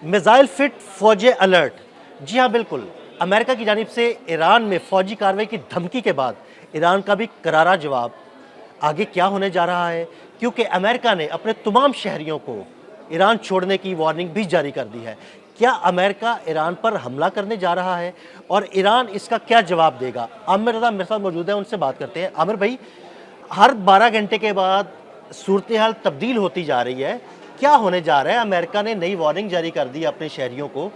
Missile fit फौजी alert. जी हाँ, बिल्कुल। अमेरिका की जानिब से ईरान में फौजी कार्रवाई की धमकी के बाद ईरान का भी करारा जवाब। आगे क्या होने जा रहा है, क्योंकि अमेरिका ने अपने तमाम शहरियों को ईरान छोड़ने की वार्निंग भी जारी कर दी है। क्या अमेरिका ईरान पर हमला करने जा रहा है और ईरान इसका क्या जवाब देगा? आमिर रज़ा मेरे साथ मौजूद है, उनसे बात करते हैं। आमिर भाई, हर 12 घंटे के बाद सूरत हाल तब्दील होती जा रही है। क्या होने जा रहा है? अमेरिका ने नई वार्निंग जारी कर दी अपने शहरियों को,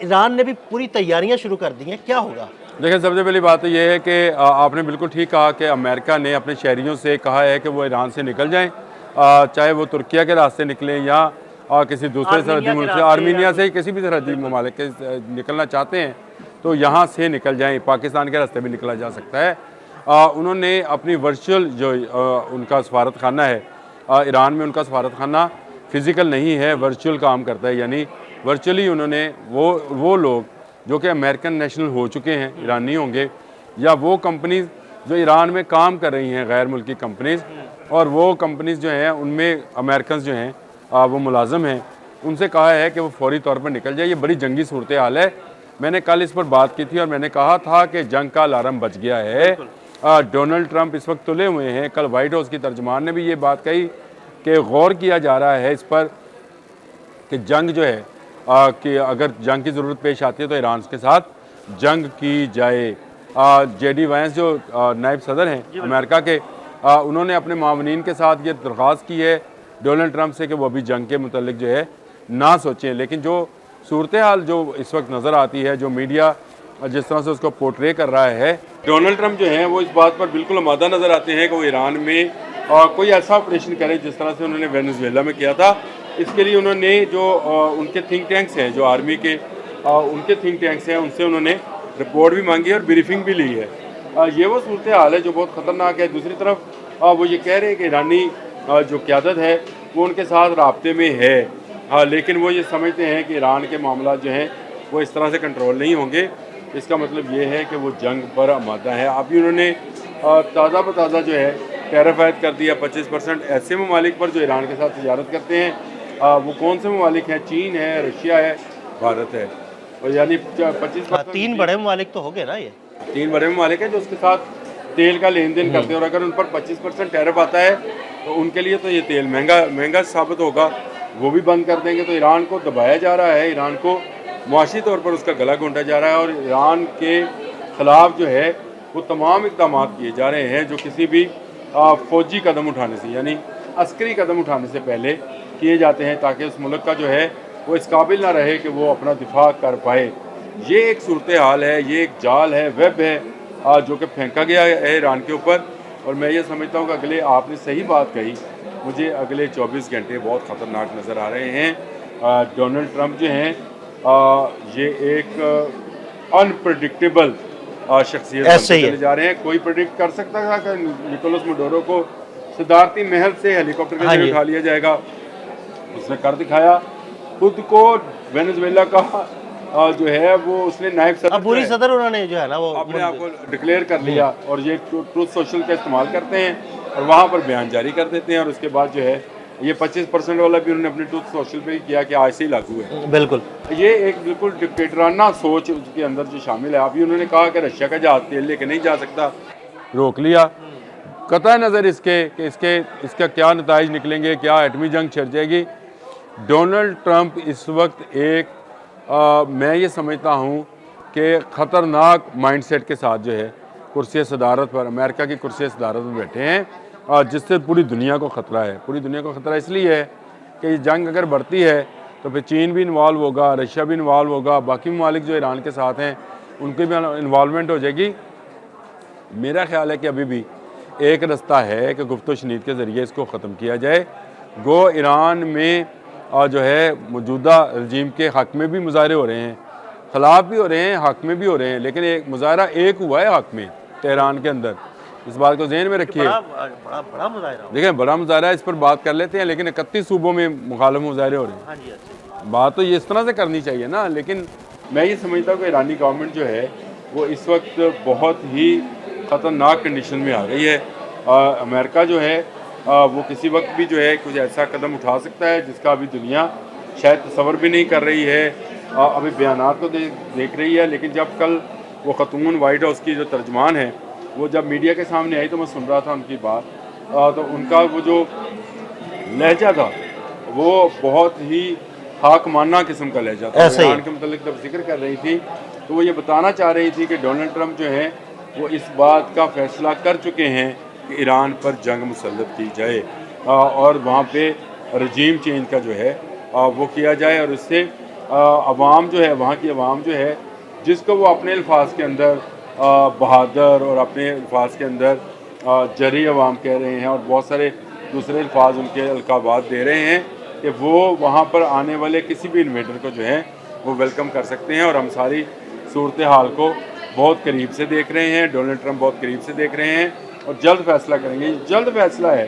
ईरान ने भी पूरी तैयारियां शुरू कर दी हैं, क्या होगा? देखिए, सबसे पहली बात तो ये है कि आपने बिल्कुल ठीक कहा कि अमेरिका ने अपने शहरियों से कहा है कि वो ईरान से निकल जाएं, चाहे वो तुर्किया के रास्ते निकलें या किसी दूसरे सरहदी मुल्क से, आर्मीनिया से, किसी भी सरहदी ममालिक के निकलना चाहते हैं तो यहाँ से निकल जाएं। पाकिस्तान के रास्ते भी निकला जा सकता है। उन्होंने अपनी वर्चुअल जो उनका सफारत खाना है ईरान में, उनका सफारत खाना फिज़िकल नहीं है, वर्चुअल काम करता है। यानी वर्चुअली उन्होंने वो लोग जो कि अमेरिकन नेशनल हो चुके हैं, ईरानी होंगे, या वो कंपनीज़ जो ईरान में काम कर रही हैं, गैर मुल्की कंपनीज़, और वो कंपनीज़ जो हैं उनमें अमेरिकन जो हैं वो मुलाजम हैं, उनसे कहा है कि वो फौरी तौर पर निकल जाए। ये बड़ी जंगी सूरत हाल है। मैंने कल इस पर बात की थी और मैंने कहा था कि जंग का अलार्म बज गया है। डोनाल्ड ट्रंप इस वक्त तुले हुए हैं। कल वाइट हाउस की तर्जुमान ने भी ये बात कही कि गौर किया जा रहा है इस पर कि जंग जो है कि अगर जंग की ज़रूरत पेश आती है तो ईरान के साथ जंग की जाए। जेडी वैंस जो नायब सदर हैं अमेरिका के, उन्होंने अपने मावनीन के साथ ये दरख्वास्त की है डोनाल्ड ट्रंप से कि वो अभी जंग के मुतल्लिक जो है ना सोचें। लेकिन जो सूरत हाल जो इस वक्त नज़र आती है, जो मीडिया जिस तरह से उसको पोर्ट्रे कर रहा है, डोनाल्ड ट्रंप जो हैं वो इस बात पर बिल्कुल आमादा नज़र आते हैं कि वो ईरान में कोई ऐसा ऑपरेशन करे जिस तरह से उन्होंने वेनेजुएला में किया था। इसके लिए उन्होंने जो उनके थिंक टैंक्स हैं, जो आर्मी के उनके थिंक टैंक्स हैं, उनसे उन्होंने रिपोर्ट भी मांगी और ब्रीफिंग भी ली है। ये वो सूरत हाल है जो बहुत ख़तरनाक है। दूसरी तरफ वो ये कह रहे हैं कि ईरानी जो क़यादत है वो उनके साथ राब्ते में है, लेकिन वो ये समझते हैं कि ईरान के मामला जो हैं वो इस तरह से कंट्रोल नहीं होंगे। इसका मतलब ये है कि वो जंग पर आमादा है। अभी उन्होंने ताज़ा बताज़ा जो है टैरिफ आयद कर दिया 25% ऐसे ममालिक पर जो ईरान के साथ तिजारत करते हैं। वो कौन से ममालिक हैं? चीन है, रशिया है, भारत है। और यानी 25%। तीन बड़े ममालिक तो हो गए ना ये। 3 बड़े ममालिक हैं जो उसके साथ तेल का लेन देन करते हैं, और अगर उन पर 25% टैरिफ आता है तो उनके लिए तो ये तेल महंगा साबित होगा। वो भी बंद कर देंगे। तो ईरान को दबाया जा रहा है, ईरान को मुआशी तौर पर उसका गला घोंटा जा रहा है, और ईरान के ख़िलाफ़ जो है वो तमाम इक़दाम किए जा रहे हैं जो किसी भी फ़ौजी कदम उठाने से, यानी अस्करी कदम उठाने से पहले किए जाते हैं, ताकि उस मुल्क का जो है वो इस काबिल ना रहे कि वो अपना दिफा कर पाए। ये एक सूरत हाल है, ये एक जाल है, वेब है जो कि फेंका गया है ईरान के ऊपर। और मैं ये समझता हूँ कि अगले, आपने सही बात कही, मुझे अगले 24 घंटे बहुत ख़तरनाक नज़र आ रहे हैं। डोनाल्ड ट्रंप जो हैं ये एक अनप्रडिक्टेबल शख्सियत बनते चले जा रहे हैं। कोई प्रेडिक्ट कर सकता था कि निकोलस मडोरो को सदारती महल से हेलीकॉप्टर के जरिए उठा लिया जाएगा? उसने कर दिखाया। खुद को वेनेजुएला का जो है वो उसने नायब सदर अबूरी सदर उन्होंने जो है ना वो अपने आप को डिक्लेयर कर लिया, और ये ट्रूथ सोशल का इस्तेमाल करते हैं और वहाँ पर बयान जारी कर देते हैं। और उसके बाद जो है ये 25% वाला भी उन्होंने अपने ट्रूथ सोशल पे ही किया कि आज से ही लागू है। बिल्कुल, ये एक बिल्कुल डिक्टेटराना सोच उसके अंदर जो शामिल है। अभी उन्होंने कहा कि रशिया का जहाज तेल लेके नहीं जा सकता, रोक लिया। कतई नज़र इसके कि इसका क्या नताइज निकलेंगे, क्या एटमी जंग छिड़ जाएगी। डोनाल्ड ट्रंप इस वक्त एक मैं ये समझता हूँ कि ख़तरनाक माइंडसेट के साथ जो है कुर्सी सदारत पर, अमेरिका की कुर्सी सदारत पर बैठे हैं, जिससे पूरी दुनिया को ख़तरा है। पूरी दुनिया को ख़तरा इसलिए है कि ये जंग अगर बढ़ती है तो फिर चीन भी इन्वॉल्व होगा, रशिया भी इन्वॉल्व होगा, बाकी ममालिक जो ईरान के साथ हैं उनकी भी इन्वॉल्वमेंट हो जाएगी। मेरा ख्याल है कि अभी भी एक रास्ता है कि गुफ्तो शनीद के ज़रिए इसको ख़त्म किया जाए। गो ईरान में जो है मौजूदा रजीम के हक़ में भी मुजाहरे हो रहे हैं, ख़िलाफ़ भी हो रहे हैं, हक़ में भी हो रहे हैं, लेकिन एक मुजाहरा एक हुआ है हक़ में तेहरान के अंदर। इस बात को ज़हन में रखिए। बड़ा मुजाहरा, देखिए बड़ा मुजाहरा है, इस पर बात कर लेते हैं, लेकिन 31 सूबों में मुखालिफ मुजाहरे हो रहे हैं। हाँ जी, अच्छा। बात तो ये इस तरह से करनी चाहिए ना। लेकिन मैं ये समझता हूँ कि ईरानी गवर्नमेंट जो है वो इस वक्त बहुत ही ख़तरनाक कंडीशन में आ गई है। अमेरिका जो है वो किसी वक्त भी जो है कुछ ऐसा कदम उठा सकता है जिसका अभी दुनिया शायद तसव्वुर भी नहीं कर रही है। अभी बयानात तो देख रही है, लेकिन जब कल वो ख़तून वाइट हाउस की जो तर्जमान है वो जब मीडिया के सामने आई तो मैं सुन रहा था उनकी बात, तो उनका वो जो लहजा था वो बहुत ही हाकमाना किस्म का लहजा था। ऐसे ही। ईरान के मतलब जब जिक्र कर रही थी तो वो ये बताना चाह रही थी कि डोनाल्ड ट्रंप जो है वो इस बात का फैसला कर चुके हैं कि ईरान पर जंग मुसल्लत की जाए, और वहाँ पे रजीम चेंज का जो है वो किया जाए, और इससे अवाम जो है, वहाँ की अवाम जो है, जिसको वो अपने अल्फाज के अंदर बहादुर और अपने अल्फाज के अंदर जरी अवाम कह रहे हैं और बहुत सारे दूसरे अल्फाज उनके अलकाबात दे रहे हैं कि वो वहाँ पर आने वाले किसी भी इन्वेडर को जो है वो वेलकम कर सकते हैं। और हम सारी सूरत हाल को बहुत करीब से देख रहे हैं, डोनाल्ड ट्रंप बहुत करीब से देख रहे हैं और जल्द फैसला करेंगे। ये जल्द फैसला है,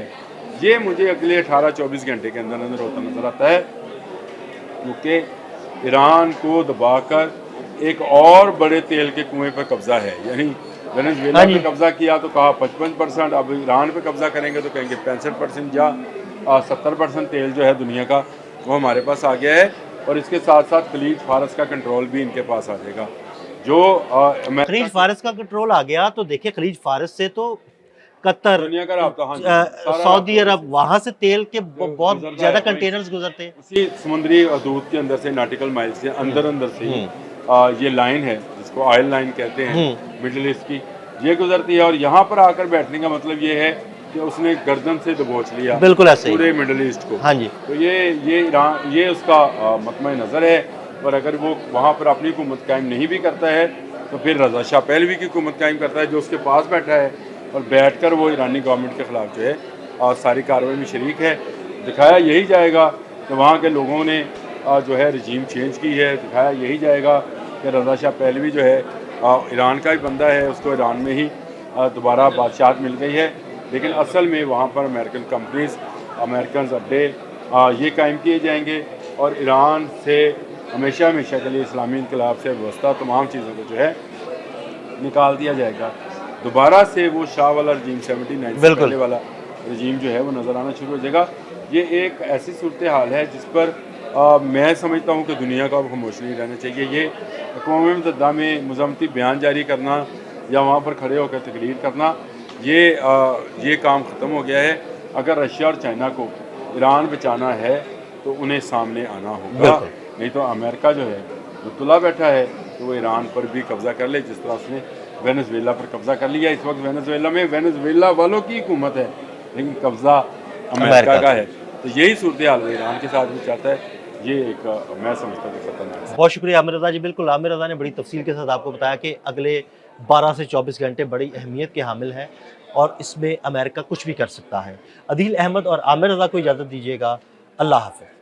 ये मुझे अगले 18-24 घंटे के अंदर अंदर होता नज़र आता है, क्योंकि ईरान को दबाकर एक और बड़े तेल के कुएं पर कब्जा है। यानी वेनेजुएला पे कब्जा किया तो कहा 55%, अब ईरान पे कब्जा करेंगे तो कहेंगे 65% या 70% तेल जो है दुनिया का वो हमारे पास आ गया है। और इसके साथ साथ खलीज फारस का कंट्रोल भी इनके पास आ जाएगा। जो खलीज फारस का कंट्रोल आ गया तो देखिए, खलीज फारस से तो कतर, दुनिया का राब्ता, हाँ जी, सारा सऊदी राब्ता अरब, वहां से तेल के बहुत गुजरता ज्यादा है, वही कंटेनर्स गुजरते हैं। उसी समुद्री हदूद के अंदर से, नाटिकल माइल से अंदर अंदर से ही ये लाइन है जिसको ऑयल लाइन कहते हैं मिडिल ईस्ट की, ये गुजरती है। और यहाँ पर आकर बैठने का मतलब ये है कि उसने गर्दन से दबोच लिया बिल्कुल ऐसे ही। पूरे मिडिल ईस्ट को। हाँ जी। तो ये ईरान, ये उसका मतम नज़र है। और अगर वो वहाँ पर अपनी हुकूमत कायम नहीं भी करता है तो फिर रज़ा शाह पहलवी की हुकूमत कायम करता है, जो उसके पास बैठा है, और बैठकर वो ईरानी गवर्नमेंट के ख़िलाफ़ जो है और सारी कार्रवाई में शरीक है। दिखाया यही जाएगा कि वहाँ के लोगों ने जो है रजीम चेंज की है, दिखाया यही जाएगा कि रज़ा शाह पहलवी जो है ईरान का ही बंदा है, उसको ईरान में ही दोबारा बादशाहत मिल गई है। लेकिन असल में वहाँ पर अमेरिकन कंपनीज, अमेरिकन अड्डे ये कायम किए जाएंगे और ईरान से हमेशा हमेशा के लिए इस्लामी इनकलाब से व्यवस्था तमाम चीज़ों को जो है निकाल दिया जाएगा। दोबारा से वो शाह वाला रजीम 79 से पहले वाला रजीम जो है वो नज़र आना शुरू हो जाएगा। ये एक ऐसी सूरत हाल है जिस पर मैं समझता हूँ कि दुनिया को अब खामोश नहीं रहना चाहिए। ये अक़वाम मुत्तहिदा में मज़म्मती बयान जारी करना या वहाँ पर खड़े होकर तकरीर करना, ये काम ख़त्म हो गया है। अगर रशिया और चाइना को ईरान बचाना है तो उन्हें सामने आना होगा, नहीं तो अमेरिका जो है वो तुला बैठा है तो वो ईरान पर भी कब्ज़ा कर ले, जिस तरह उसने वेनेजुएला पर कब्ज़ा कर लिया। इस वक्त वेनेजुएला में वेनेजुएला वालों की हुकूमत है, लेकिन कब्ज़ा अमेरिका का है। तो यही सूरत हाल ईरान के साथ भी चाहता है। ये एक मैं समझता हूँ कि खतरनाक है। बहुत शुक्रिया आमिर रज़ा जी। बिल्कुल, आमिर रज़ा ने बड़ी तफसील के साथ आपको बताया कि अगले 12 से 24 घंटे बड़ी अहमियत के हामिल हैं और इसमें अमेरिका कुछ भी कर सकता है। अदील अहमद और आमिर रज़ा को इजाज़त दीजिएगा। अल्लाह हाफ़िज़।